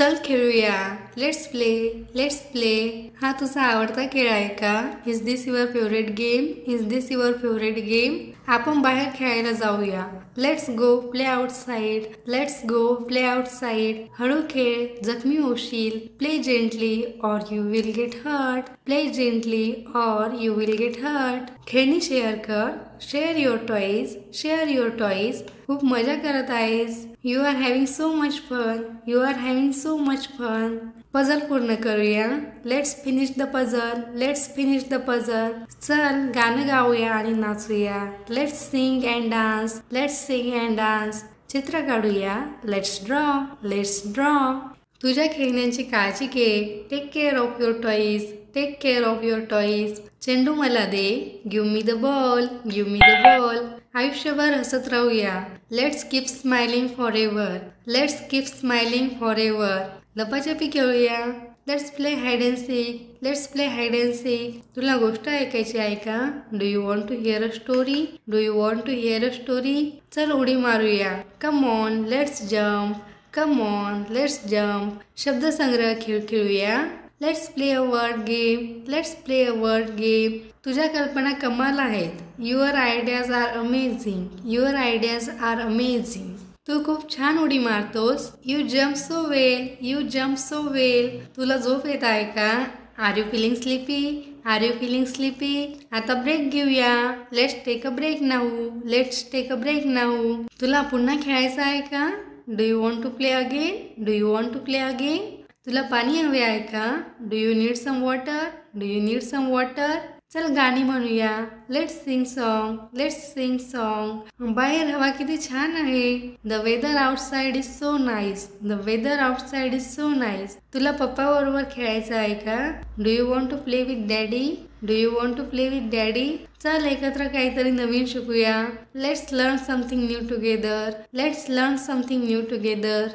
चल खेळूया. Let's play. हा तुझा आवडता खेळ आहे का? Is this your favourite game? Is this your favourite game? आपण बाहेर खेळायला जाऊया. Let's go play outside. Let's go play outside. हळू खेळ, जखमी होशील. प्ले जेंटली और you will get hurt. Play gently और यू विल गेट हर्ट. खेळणी शेअर कर. Share your toys. Share your toys. खूप मजा करत आहेस. You are having so much fun. You are having so much fun. Puzzle पूर्ण करूया. Let's finish the puzzle. Let's finish the puzzle. चल गाणं गाऊया आणि नाचूया. Let's sing and dance. Let's sing and dance. चित्र काढूया. Let's draw. Let's draw. तुझ्या खेळण्यांची काळजी घे. Take care of your toys. Take care of your toys. चेंडू मला दे. Give me the ball. Give me the ball. आयुष्यभर हसत राहूया. Let's keep smiling forever. Let's keep smiling forever. लपाछपी खेळूया. Let's play hide and seek. Let's play hide and seek. तुला गोष्ट ऐकायची आहे का? Do you want to hear a story? Do you want to hear a story? चल उडी मारूया. Come on let's jump. Come on let's jump. शब्दसंग्रह खेळ खेळूया. Let's play a word game. Let's play a word game. तुझ्या कल्पना कमाल आहेत. Your ideas are amazing. Your ideas are amazing. तू खूप छान उडी मारतोस. You jump so well. You jump so well. तुला झोप येत आहे का? Are you feeling sleepy? Are you feeling sleepy? आता ब्रेक घेऊया. Let's take a break now. Let's take a break now. तुला पुन्हा खेळायचं आहे का? Do you want to play again? Do you want to play again? तुला पाणी हवे आहे का? Do you need some water? Do you need some water? चल गाणी म्हणूया. Let's sing song. Let's sing song. बाहेर हवा किती छान आहे. The weather outside is so nice. The weather outside is so nice. तुला पप्पा बरोबर खेळायचं आहे का? Do you want to play with daddy? Do you want to play with daddy? चल एकत्र काहीतरी नवीन शिकूया. Let's learn something new together. Let's learn something new together.